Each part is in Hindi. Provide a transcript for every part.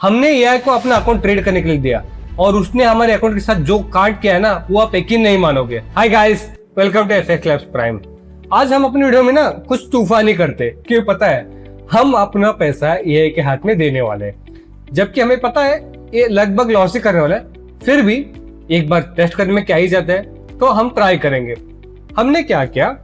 हमने एआई को अपना अकाउंट ट्रेड करने के लिए दिया और उसने हमारे अकाउंट के साथ जो कांड किया है ना, वो आप यकीन नहीं मानोगे। Hi guys, welcome to FX labs prime. आज हम अपनी वीडियो में ना कुछ तूफानी करते, क्यों पता है? हम अपना पैसा एआई के हाथ में देने वाले हैं, जबकि हमें पता है ये लगभग लॉस ही करने वाला है। फिर भी एक बार टेस्ट करने में क्या ही जाता है, तो हम ट्राई करेंगे। हमने क्या किया,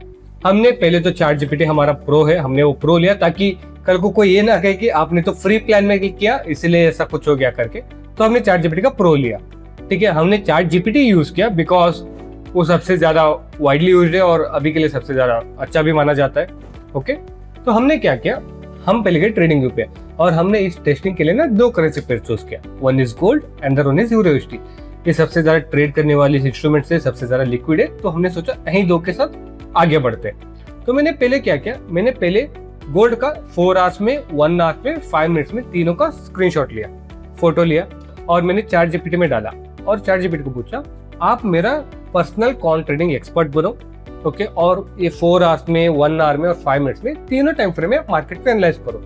हमने पहले तो चैट जीपीटी हमारा प्रो है, हमने वो प्रो लिया ताकि कल को कोई ये ना कहे कि आपने तो फ्री प्लान में किया इसलिए ऐसा कुछ हो गया करके। तो हमने चैट जीपीटी का प्रो लिया, ठीक है। हमने चैट जीपीटी यूज किया बिकॉज वो सबसे ज्यादा वाइडली यूज्ड है और अभी के लिए सबसे ज्यादा अच्छा भी माना जाता है। ओके, तो हमने क्या किया, हम पहले गए ट्रेडिंग व्यू पे और हमने इस टेस्टिंग के लिए ना दो करेंसी पेयर चूज किया। One is gold and one is euro USD. ये सबसे ज्यादा ट्रेड करने वाली इंस्ट्रूमेंट से सबसे ज्यादा लिक्विड है, तो हमने सोचा यही दो के साथ आगे बढ़ते हैं। तो मैंने पहले क्या किया, मैंने पहले गोल्ड का 4 आवर्स में, 1 आवर में, 5 मिनट्स में तीनों का स्क्रीनशॉट लिया, फोटो लिया और मैंने चैट जीपीटी में डाला और चैट जीपीटी को पूछा आप मेरा पर्सनल कॉन ट्रेडिंग एक्सपर्ट बनो। ओके, और ये 4 आवर्स में, 1 आवर में और 5 मिनट्स में तीनों टाइम फ्रेम में आप मार्केट को एनालाइज करो।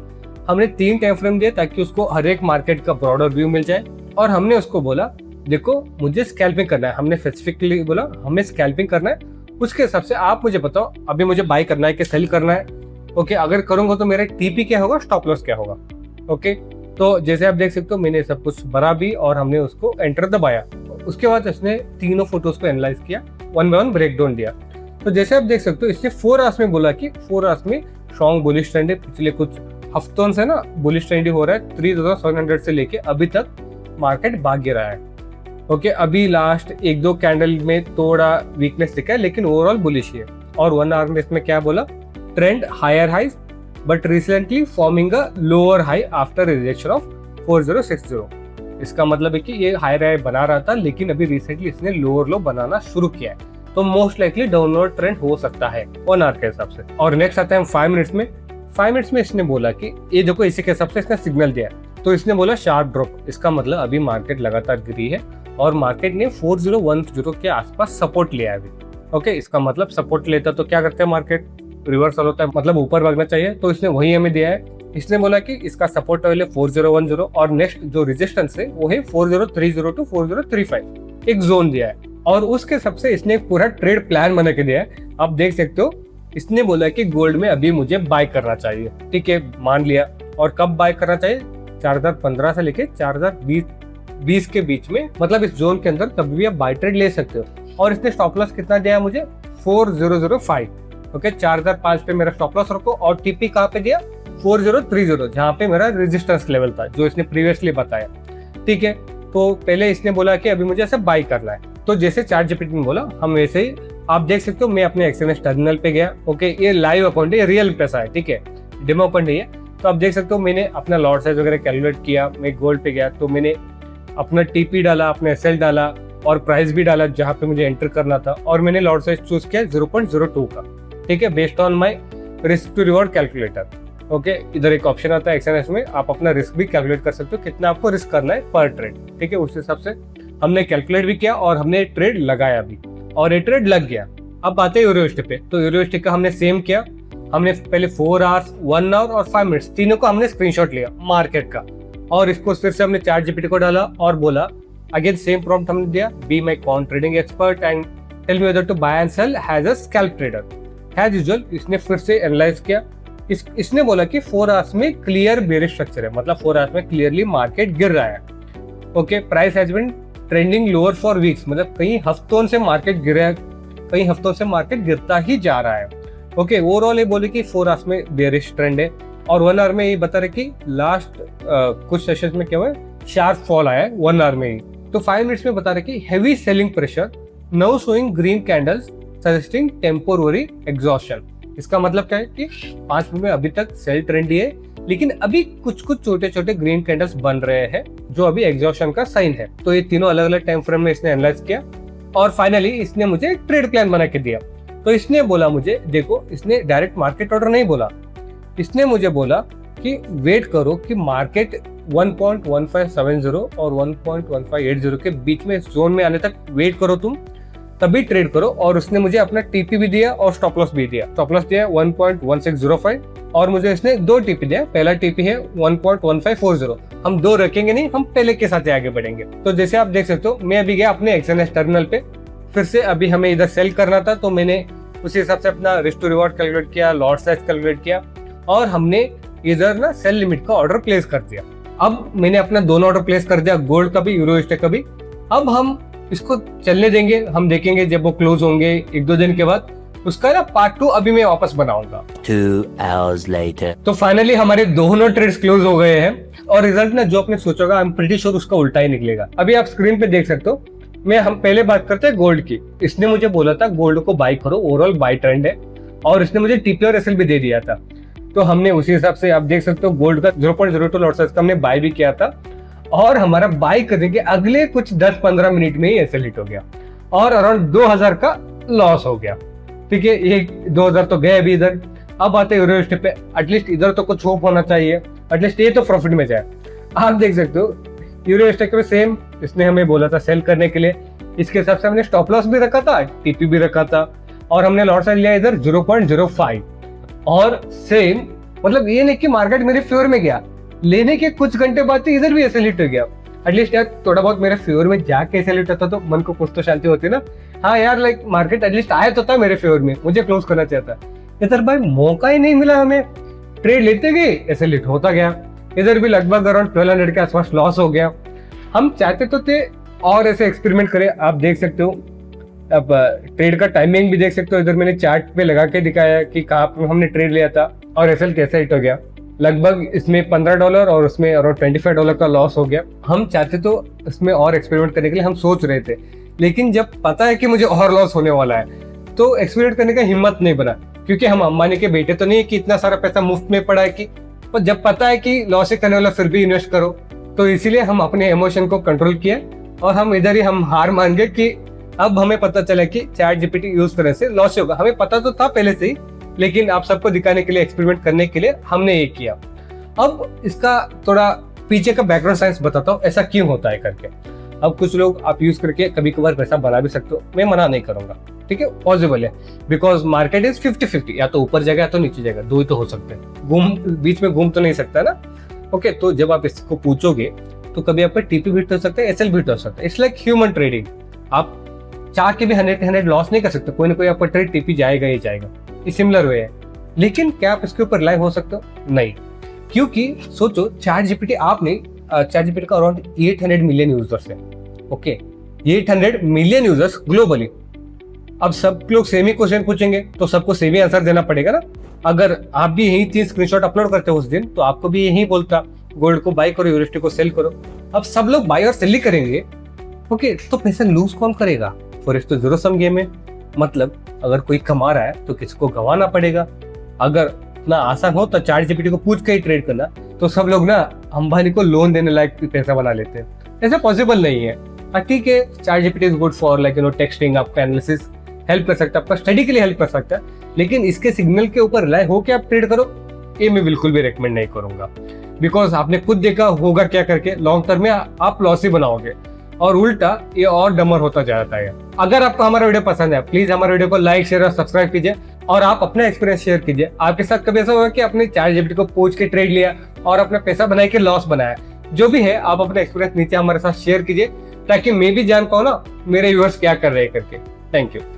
हमने 3 टाइम फ्रेम दिए ताकि उसको हर एक मार्केट का ब्रॉडर व्यू मिल जाए। और हमने उसको बोला देखो मुझे स्कैल्पिंग करना है, हमने स्पेसिफिकली बोला हमें स्कैल्पिंग करना है, उसके हिसाब से आप मुझे बताओ अभी मुझे बाय करना है कि सेल करना है। ओके, अगर करूंगा तो मेरा टीपी क्या होगा, स्टॉप लॉस क्या होगा। ओके, तो जैसे आप देख सकते हो मैंने सब कुछ भरा भी और हमने उसको एंटर दबाया। उसके बाद उसने तीनों फोटोज को एनालाइज किया, 1 बाय 1 ब्रेक डाउन दिया। तो जैसे आप देख सकते हो इसने 4 आवर्स में बोला कि 4 आवर्स में स्ट्रॉन्ग बुलिश ट्रेंड है, पिछले कुछ हफ्तों से ना बुलिश ट्रेंड हो रहा है। 3700 से लेके अभी तक मार्केट भाग गिरा है। ओके, अभी लास्ट 1-2 कैंडल में थोड़ा वीकनेस दिखा है लेकिन ओवरऑल बुलिश ही है। और 1 आवर में इसमें क्या बोला, trend higher highs but recently forming a lower high after rejection of 4060। इसका मतलब है कि ये हायर हाई बना रहा था लेकिन अभी रिसेंटली इसने लोअर लो बनाना शुरू किया है, तो मोस्ट लाइकली डाउनवर्ड ट्रेंड हो सकता है 1 आवर के हिसाब से। और नेक्स्ट आता है 5 मिनट्स में। 5 मिनट्स में इसने बोला कि ये देखो इसी के हिसाब से इसने सिग्नल दिया है, तो इसने बोला शार्प ड्रॉप। इसका मतलब अभी मार्केट लगातार गिरी है और मार्केट ने 4010 के आसपास सपोर्ट लिया है अभी। ओके, इसका मतलब सपोर्ट लेता तो क्या करते हैं, मार्केट रिवर्सल होता है, मतलब ऊपर भागना चाहिए, तो इसने वही हमें दिया है। इसने बोला कि इसका सपोर्ट लेवल है 4010 और नेक्स्ट जो रेजिस्टेंस है वो है 4030 टू 4035, एक जोन दिया है। और उसके सबसे इसने एक पूरा ट्रेड प्लान बना के दिया है। आप देख सकते हो इसने बोला कि गोल्ड में अभी मुझे बाय करना चाहिए, ठीक है, मान लिया। और कब बाय करना चाहिए, 4015 से लेके 4020 के बीच में, मतलब इस जोन के अंदर कभी भी आप बाय ट्रेड ले सकते हो। और इसने स्टॉप लॉस कितना दिया मुझे, 4005। ओके, 4005 पे मेरा स्टॉप लॉस रखो और टीपी कहाँ पे दिया, 4030, जहाँ पे मेरा रेजिस्टेंस लेवल था जो इसने प्रीवियसली बताया, ठीक है। तो पहले इसने बोला कि अभी मुझे ऐसे बाय करना है, तो जैसे चैट जीपीटी ने बोला हम वैसे ही, आप देख सकते हो मैं अपने एक्सएमएस टर्मिनल पे गया। ओके, ये लाइव अकाउंट है, रियल पैसा है, ठीक है, डेमो अकाउंट नहीं है। तो आप देख सकते हो मैंने अपना लॉट साइज वगैरह कैलकुलेट किया। मैं गोल्ड पे गया तो मैंने अपना टीपी डाला, अपना एसएल डाला और प्राइस भी डाला जहाँ पे मुझे एंटर करना था, और मैंने लॉट साइज चूज किया 0.02 का, ठीक है, based on my risk to reward calculator. Okay, इधर एक ऑप्शन आता है एक्सएनएस में, आप अपना रिस्क भी कैलकुलेट कर सकते हो कितना आपको रिस्क करना है पर ट्रेड, ठीक है। उस हिसाब से हमने कैलकुलेट भी किया और हमने ट्रेड लगाया भी, और ये ट्रेड लग गया। अब आते हैं यूरोस्टी पे, तो यूरोस्टी का हमने सेम किया। हमने पहले 4 आवर्स, 1 आवर और 5 मिनट्स तीनों को हमने स्क्रीनशॉट लिया मार्केट का, और इसको फिर से हमने चैट जीपीटी को डाला और बोला अगेन सेम प्रॉम्प्ट हमने दिया, be my con trading expert and tell me whether to buy and sell as a scalp trader. As usual इसने फिर से एनालाइज किया। इसने बोला कि 4 आवर्स में क्लियर बेरिश स्ट्रक्चर है, मतलब 4 आवर्स में क्लियरली मार्केट गिर रहा है। Okay, price has been trending lower for weeks, मतलब कई हफ्तों से मार्केट गिरा है, कई हफ्तों से मार्केट गिरता ही जा रहा है। ओके, ओवरऑल ये बोले कि 4 आवर्स में बेरिश ट्रेंड है, और 1 आवर में ये बता रहे कि लास्ट कुछ सेशंस में क्या हुआ है, शार्प फॉल आया है 1 आवर में ही। तो 5 मिनट्स में बता रहे कि heavy selling pressure now showing green candles suggesting temporary exhaustion. इसका मतलब क्या है कि 5 मिनट में अभी तक सेल ट्रेंड ही है, लेकिन अभी कुछ कुछ छोटे छोटे ग्रीन कैंडल्स बन रहे हैं जो अभी एग्जॉस्शन का साइन है। तो ये तीनों अलग अलग टाइम फ्रेम में इसने एनालाइज किया और फाइनली इसने मुझे ट्रेड प्लान बना के दिया। तो इसने बोला मुझे, देखो इसने डायरेक्ट मार्केट ऑर्डर नहीं बोला, इसने मुझे बोला कि वेट करो कि मार्केट 1.1570 और 1.1580 के बीच में जोन में आने तक वेट करो तुम, तभी ट्रेड करो। और उसने मुझे अपना टीपी भी दिया और स्टॉप लॉस भी दिया। स्टॉप लॉस दिया 1.1605 और मुझे इसने 2 टीपी दिया। पहला टीपी है 1.1540। हम 2 रखेंगे नहीं, हम पहले के साथ ही आगे बढ़ेंगे। तो जैसे आप देख सकते हो, मैं अभी गया अपने एक्सएनएस टर्मिनल पे, फिर से अभी हमें इधर सेल करना था, तो मैंने उसी हिसाब से अपना रिस्क टू रिवॉर्ड कैलकुलेट किया, लॉट साइज कैलकुलेट किया और हमने इधर ना सेल लिमिट का ऑर्डर प्लेस कर दिया। अब मैंने अपना दोनों ऑर्डर प्लेस कर दिया, गोल्ड का भी, यूरोस्टेक का भी। अब हम इसको चलने देंगे, हम देखेंगे जब वो क्लोज होंगे 1-2 दिन के बाद, उसका ना पार्ट 2 अभी मैं वापस बनाऊंगा। 2 hours later. तो फाइनली हमारे दोनों ट्रेड्स क्लोज हो गए हैं और रिजल्ट ना जो आपने सोचा होगा, आई एम प्रीटी श्योर उसका उल्टा ही निकलेगा। अभी आप स्क्रीन पे देख सकते हो। हम पहले बात करते हैं गोल्ड की। इसने मुझे बोला था गोल्ड को बाई करो, ओवरऑल बाई ट्रेंड है, और इसने मुझे टीपी और एसएल भी दे दिया था। तो हमने उसी हिसाब से, आप देख सकते हो, गोल्ड का 0.02 लॉट साइज का हमने बाय भी किया था और हमारा बाय करने के अगले कुछ 10-15 मिनट में ही एसएल हिट हो गया और अराउंड 2000 का लॉस हो गया। ठीक है, ये 2000 तो गए अभी इधर। अब आते हैं यूरोस्टेक पे। एटलीस्ट इधर तो कुछ होप होना चाहिए, एटलीस्ट ये तो प्रॉफिट में जाए। आप देख सकते हो यूरोस्टेक पे सेम, इसने हमें बोला था सेल करने के लिए, इसके हिसाब से हमने स्टॉप लॉस भी रखा था, टीपी भी रखा था और हमने लॉट साइज लिया इधर 0.05 और सेम, मतलब ये नहीं कि मार्केट मेरे फेवर में गया, लेने के कुछ घंटे बाद इधर भी एसएल हिट हो गया। एटलीस्ट यार थोड़ा बहुत मेरे फेवर में जाके एसएल हिट होता तो मन को कुछ तो शांति होती ना। हाँ यार, लाइक मार्केट एटलीस्ट आया तो था मेरे फेवर में, मुझे क्लोज करना चाहता। इधर भाई मौका ही नहीं मिला हमें, ट्रेड लेते गए एसएल हिट होता गया। इधर भी लगभग अराउंड 1200 के आसपास लॉस हो गया। हम चाहते तो थे और ऐसे एक्सपेरिमेंट करें। आप देख सकते हो, अब ट्रेड का टाइमिंग भी देख सकते हो, इधर मैंने चार्ट पे लगा के दिखाया कि कहाँ पे हमने ट्रेड लिया था और एसएल कैसे हिट हो गया। लगभग इसमें $15 और उसमें अराउंड $25 का लॉस हो गया। हम चाहते तो इसमें और एक्सपेरिमेंट करने के लिए हम सोच रहे थे, लेकिन जब पता है कि मुझे और लॉस होने वाला है तो एक्सपेरिमेंट करने का हिम्मत नहीं बना, क्योंकि हम अंबानी के बेटे तो नहीं है कि इतना सारा पैसा मुफ्त में पड़ा है कि, और जब पता है कि लॉस ही करने वाला फिर भी इन्वेस्ट करो, तो इसीलिए हम अपने इमोशन को कंट्रोल किया और हम इधर ही हम हार मान गए कि अब हमें पता चला कि चैट जीपीटी यूज करने से लॉस होगा। हमें पता तो था पहले से ही, लेकिन आप सबको दिखाने के लिए, एक्सपेरिमेंट करने के लिए हमने ये किया। अब इसका थोड़ा पीछे का बैकग्राउंड साइंस बताता हूँ, ऐसा क्यों होता है करके। अब कुछ लोग आप यूज करके कभी कभार पैसा बना भी सकते हो, मैं मना नहीं करूंगा, ठीक है, पॉसिबल है, बिकॉज मार्केट इज 50-50, या तो ऊपर जाएगा या तो नीचे जाएगा, दो ही तो हो सकते हैं, बीच में घूम तो नहीं सकता ना। ओके, तो जब आप इसको पूछोगे तो कभी आपका टीपी भी हो सकता है, एसएल भी हो सकता है। It's like human trading. आप चाह के भी 100 लॉस नहीं कर सकते, कोई ना कोई आपका ट्रेड टीपी जाएगा ही जाएगा, ये सिमिलर वे है। लेकिन क्या आप इसके ऊपर रिलाई हो सकते हो? नहीं, क्योंकि सोचो चैट जीपीटी आपने, चैट जीपीटी का अराउंड 800 मिलियन यूजर्स है। Okay, 800 million users globally. अब सब लोग सेम ही क्वेश्चन पूछेंगे तो सबको सेम ही आंसर देना पड़ेगा ना। अगर आप भी यही 3 स्क्रीनशॉट अपलोड करते हो उस दिन, तो आपको भी यही बोलता गोल्ड को बाय करो, यूरोस्टेक को सेल करो। अब सब लोग बाय और सेल ही करेंगे, ओके, तो पैसा लूज कौन करेगा? फॉरेस्ट तो जीरो सम गेम है, मतलब अगर कोई कमा रहा है तो किसको गंवाना पड़ेगा। अगर इतना आसान हो तो चैट जीपीटी को पूछ के ही ट्रेड करना, तो सब लोग ना अंबानी को लोन देने लायक पैसा बना लेते हैं। ऐसा पॉसिबल नहीं है। ठीक है, chat GPT is good for like texting, आपका एनालिसिस हेल्प कर सकता है, आपका स्टडी के लिए हेल्प कर सकता है, लेकिन इसके सिग्नल के ऊपर रिलाई हो के आप ट्रेड करो, ये मैं बिल्कुल भी रेकमेंड नहीं करूंगा। बिकॉज आपने खुद देखा होगा क्या करके लॉन्ग टर्म में आप लॉस ही बनाओगे और उल्टा ये और डमर होता जाता है। अगर आपको हमारा वीडियो पसंद है, प्लीज हमारे वीडियो को लाइक, शेयर और सब्सक्राइब कीजिए और आप अपना एक्सपीरियंस शेयर कीजिए। आपके साथ कभी ऐसा होगा कि आपने चैट जीपीटी को पूछ के ट्रेड लिया और अपना पैसा बनाए के लॉस बनाया? जो भी है, आप अपना एक्सपीरियंस नीचे हमारे साथ शेयर कीजिए, ताकि मैं भी जान पाऊँ ना मेरे व्यूअर्स क्या कर रहे हैं करके। Thank you.